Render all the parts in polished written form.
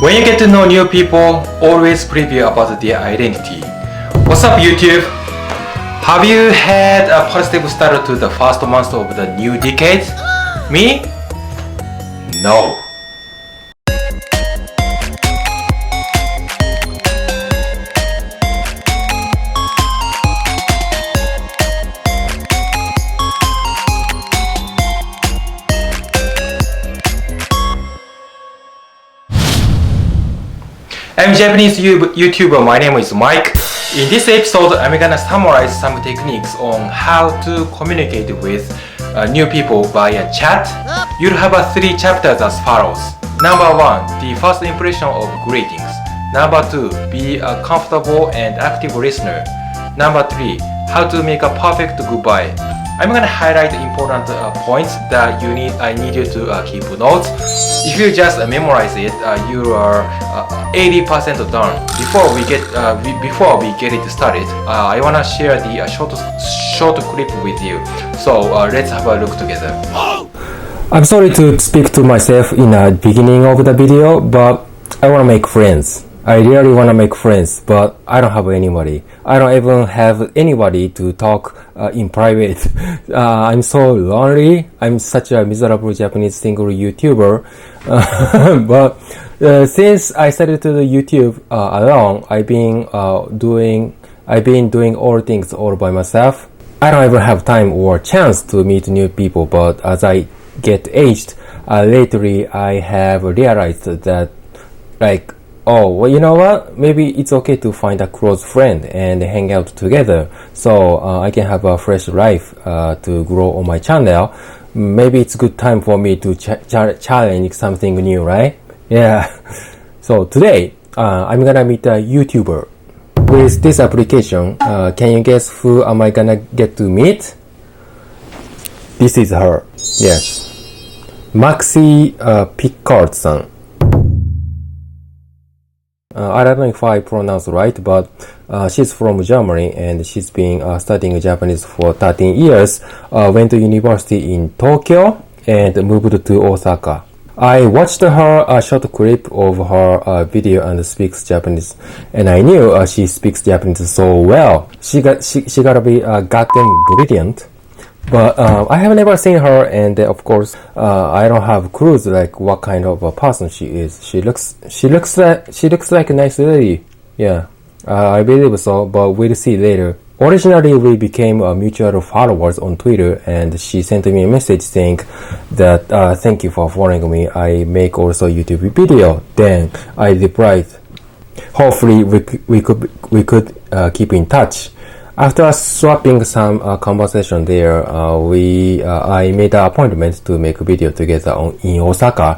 When you get to know new people, always preview about their identity. What's up, YouTube? Have you had a positive start to the first month of the new decade? Me? No. I'm Japanese YouTuber, my name is Mike. In this episode, I'm gonna summarize some techniques on how to communicate with new people via chat. You'll have 3 chapters as follows. Number 1, the first impression of greetings. Number 2, be a comfortable and active listener. Number 3, how to make a perfect goodbye. I'm gonna highlight important points that I need you to keep notes. If you just memorize it, you are 80% done. Before we get it started, I wanna share the short clip with you. So let's have a look together. I'm sorry to speak to myself in the beginning of the video, but I wanna make friends. I really wanna make friends, but I don't have anybody. I don't even have anybody to talk in private. I'm so lonely. I'm such a miserable Japanese single YouTuber. But since I started to do YouTube alone, I've been doing all things all by myself. I don't ever have time or chance to meet new people. But as I get aged, lately I have realized that, oh, well, you know what? Maybe it's okay to find a close friend and hang out together, so I can have a fresh life to grow on my channel. Maybe it's a good time for me to challenge something new, right? Yeah. So today, I'm gonna meet a YouTuber. With this application, can you guess who am I gonna get to meet? This is her. Yes. Maxi Picard-san. I don't know if I pronounce right, but she's from Germany and she's been studying Japanese for 13 years. Went to university in Tokyo and moved to Osaka. I watched her short clip of her video and speaks Japanese, and I knew she speaks Japanese so well. She gotta be goddamn brilliant. But I have never seen her, and of course I don't have clues like what kind of a person she is. She looks like a nice lady. Yeah, I believe so, but we'll see later. Originally we became mutual followers on Twitter, and she sent me a message saying that thank you for following me. I make also YouTube video. Then I replied, hopefully we could keep in touch. After swapping some conversation there, I made an appointment to make a video together in Osaka.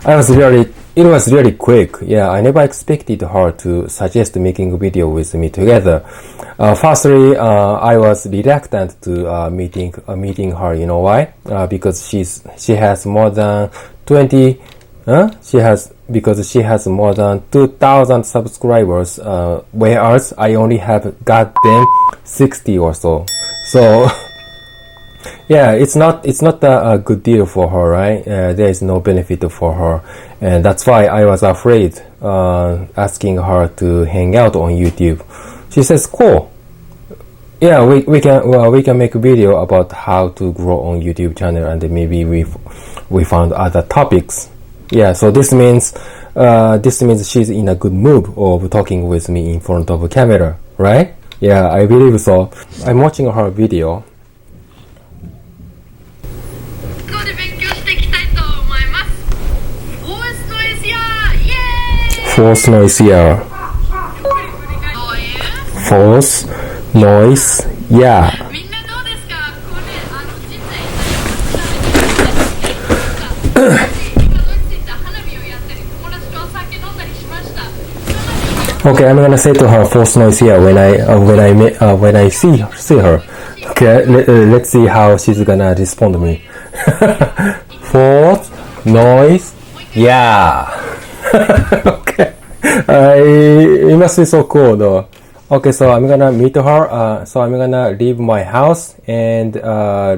It was really quick. Yeah, I never expected her to suggest making a video with me together. Firstly, I was reluctant to meeting her. You know why? Because she has more than 20. Because she has more than 2,000 subscribers, whereas I only have goddamn 60 or so. So yeah, it's not a good deal for her, right? There is no benefit for her, and that's why I was afraid asking her to hang out on YouTube. She says, "Cool. Yeah, we can make a video about how to grow on YouTube channel, and maybe we found other topics." Yeah, so this means she's in a good mood of talking with me in front of a camera, right? Yeah, I believe so. I'm watching her video. False noise here. False noise, yeah. Okay, I'm gonna say to her false noise here when I see her. Okay, let's see how she's gonna respond to me. False noise, yeah. Okay, it must be so cool though. Okay, so I'm gonna meet her. So I'm gonna leave my house and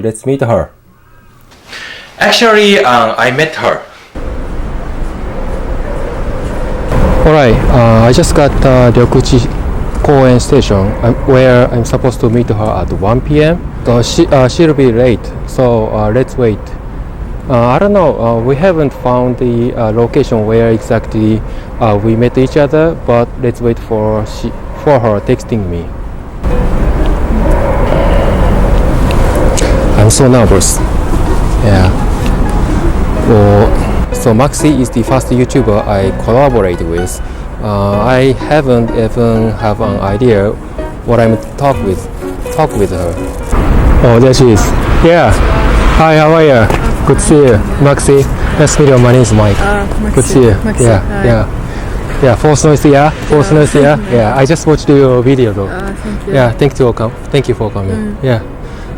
let's meet her. Actually, I met her. Alright, I just got Ryokuchi Koen station where I'm supposed to meet her at 1 p.m. So she'll be late, so let's wait. I don't know, we haven't found the location where exactly we met each other, but let's wait for her texting me. I'm so nervous. Yeah. So Maxi is the first YouTuber I collaborate with. I haven't even have an idea what I'm talk with her. Oh, there she is. Yeah. Hi, how are you? Good to see you, Maxi. Nice to meet you. My name is Mike. Maxi. Good to see you. Maxi, Yeah, hi. yeah. Force noise here. Force noise here. Yeah. I just watched your video though. Thank you. Yeah. Thank you for coming. Yeah.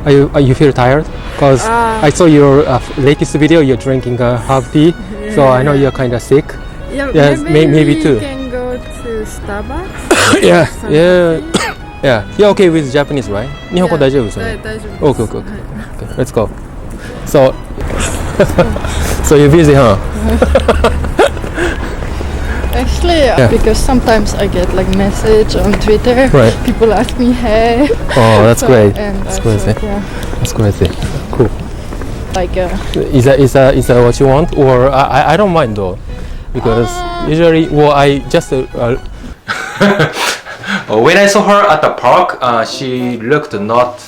Are you feel tired? Cause I saw your latest video. You're drinking half tea, so I know you're kind of sick. Yeah, Yes, maybe we too. can go to Starbucks. Yeah, Some yeah, coffee. yeah. You're okay with Japanese, right? 日本語大丈夫ですよね。大丈夫です。 Okay, okay, okay. Okay, let's go. So, so you're busy, huh? Actually, Yeah. because sometimes I get like message on Twitter. Right. People ask me, hey. Oh, that's So, great. And That's also, great. yeah, That's crazy. Cool. like Is that what you want, or I don't mind though, because usually, well, I just When I saw her at the park, she looked not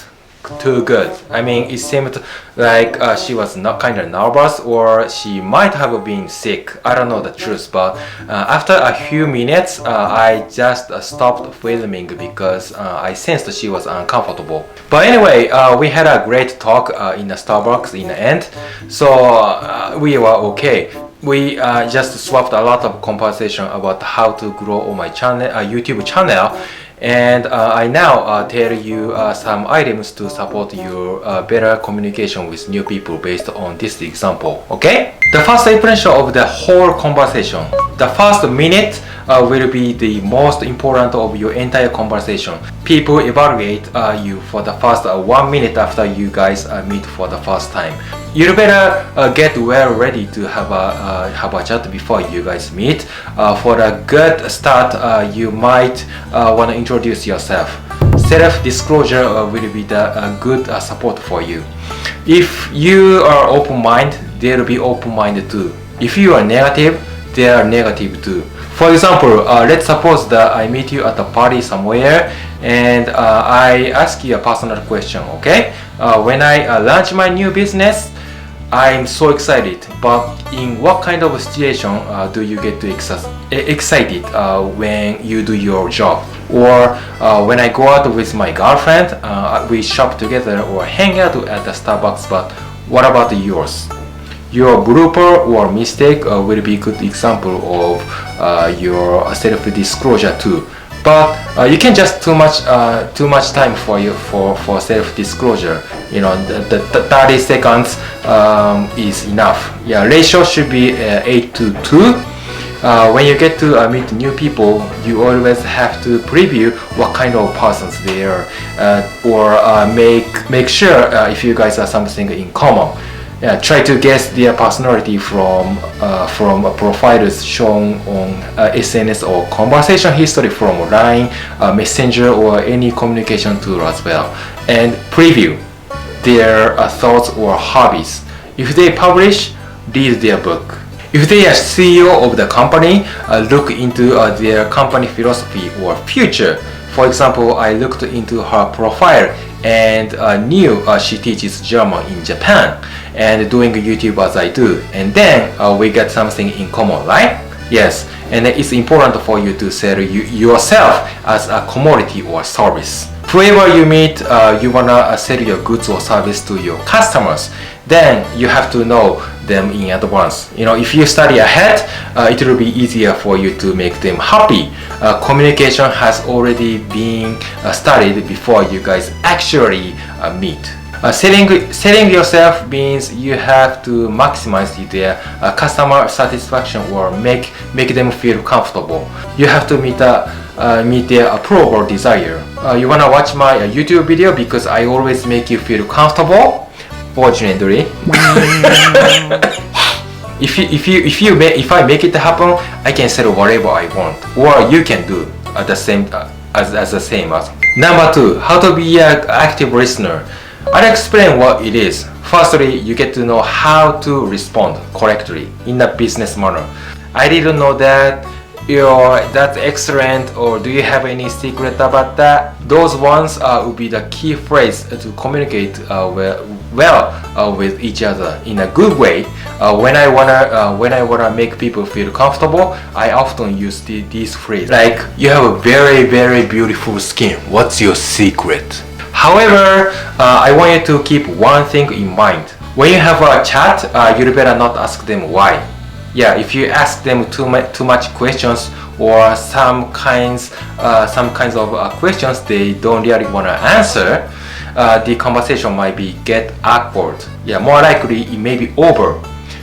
too good. I mean, it seemed like she was not kind of nervous, or she might have been sick. I don't know the truth, but after a few minutes, I just stopped filming because I sensed she was uncomfortable. But anyway, we had a great talk in the Starbucks in the end, so we were okay. We just swapped a lot of conversation about how to grow on my channel, YouTube channel, and I now tell you some items to support your better communication with new people based on this example. Okay? The first impression of the whole conversation. The first minute will be the most important of your entire conversation. People evaluate you for the first 1 minute after you guys meet for the first time. You better get well ready to have a chat before you guys meet. For a good start, you might want to introduce yourself. Self-disclosure will be the good support for you. If you are open-minded, they'll be open-minded too. If you are negative, they are negative too. For example, let's suppose that I meet you at a party somewhere and I ask you a personal question, okay? When I launch my new business, I'm so excited, but in what kind of situation do you get to excited when you do your job? Or when I go out with my girlfriend, we shop together or hang out at the Starbucks, but what about yours? Your blooper or mistake will be a good example of your self-disclosure too. But you can just too much time for self-disclosure. You know, the 30 seconds is enough. Yeah, ratio should be 8 to 2. When you get to meet new people, you always have to preview what kind of persons they are, or make sure if you guys are something in common. Try to guess their personality from profiles shown on SNS or conversation history from LINE, Messenger, or any communication tool as well. And preview their thoughts or hobbies. If they publish, read their book. If they are CEO of the company, look into their company philosophy or future. For example, I looked into her profile and knew she teaches German in Japan and doing YouTube as I do, and then we get something in common, right? Yes, and it's important for you to sell yourself as a commodity or service. Whoever you meet, you wanna sell your goods or service to your customers, then you have to know them in advance. You know, if you study ahead, it will be easier for you to make them happy. Communication has already been studied before you guys actually meet. Selling yourself means you have to maximize their customer satisfaction or make them feel comfortable. You have to meet their approval or desire. You wanna watch my YouTube video because I always make you feel comfortable? Fortunately. If I make it happen, I can say whatever I want, or you can do the same as the same as. Number 2, how to be an active listener. I'll explain what it is. Firstly, you get to know how to respond correctly in a business manner. I didn't know that. That's excellent, or do you have any secret about that? Those ones would be the key phrase to communicate well with each other in a good way. When I wanna make people feel comfortable, I often use these phrases like, you have a very, very beautiful skin. What's your secret? However, I want you to keep one thing in mind. When you have a chat, you better not ask them why. Yeah, if you ask them too much questions or some kinds of questions they don't really want to answer, the conversation might get awkward. Yeah, more likely it may be over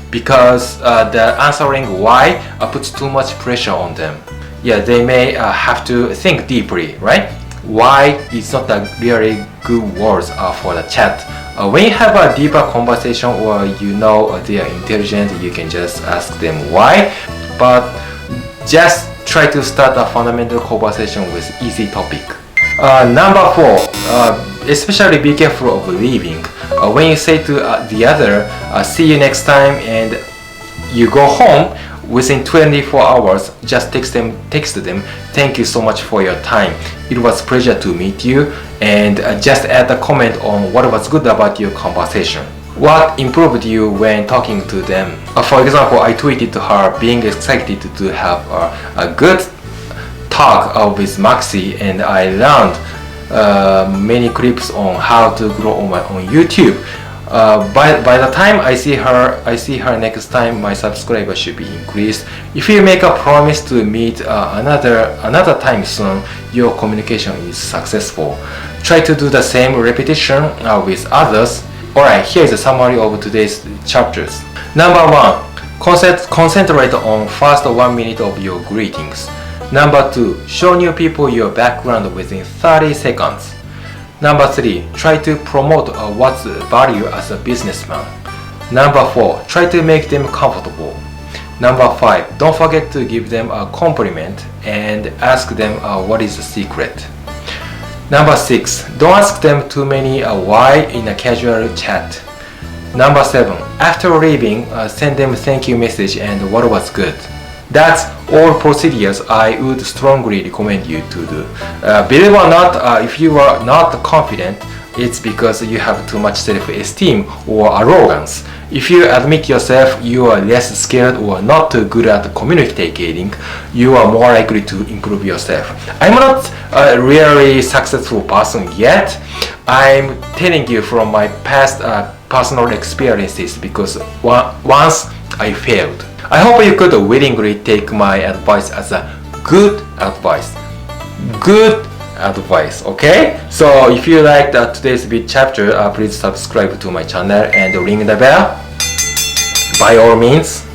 because the answering why puts too much pressure on them. Yeah, they may have to think deeply, right? Why is not a really good words for the chat. When you have a deeper conversation or they are intelligent, you can just ask them why, but just try to start a fundamental conversation with easy topic. Number 4, especially be careful of leaving. When you say to the other, see you next time, and you go home, within 24 hours, just text them, thank you so much for your time. It was a pleasure to meet you, and just add a comment on what was good about your conversation. What improved you when talking to them? For example, I tweeted to her being excited to have a good talk with Maxi, and I learned many clips on how to grow on YouTube. By the time I see her next time, my subscribers should be increased. If you make a promise to meet another time soon, your communication is successful. Try to do the same repetition with others. Alright, here is a summary of today's chapters. Number 1, concentrate on first 1 minute of your greetings. Number 2, show new people your background within 30 seconds. Number 3, try to promote what's value as a businessman. Number 4, try to make them comfortable. Number 5, don't forget to give them a compliment and ask them what is the secret. Number 6, don't ask them too many why in a casual chat. Number 7, after leaving, send them thank you message and what was good. That's all procedures I would strongly recommend you to do. Believe it or not, if you are not confident, it's because you have too much self-esteem or arrogance. If you admit yourself you are less skilled or not too good at communicating, you are more likely to improve yourself. I'm not a really successful person yet. I'm telling you from my past personal experiences because once I failed. I hope you could willingly take my advice as a good advice. Good advice, okay? So if you liked today's bit chapter, please subscribe to my channel and ring the bell by all means.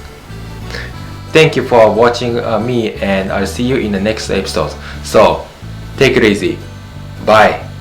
Thank you for watching me, and I'll see you in the next episode. So take it easy. Bye.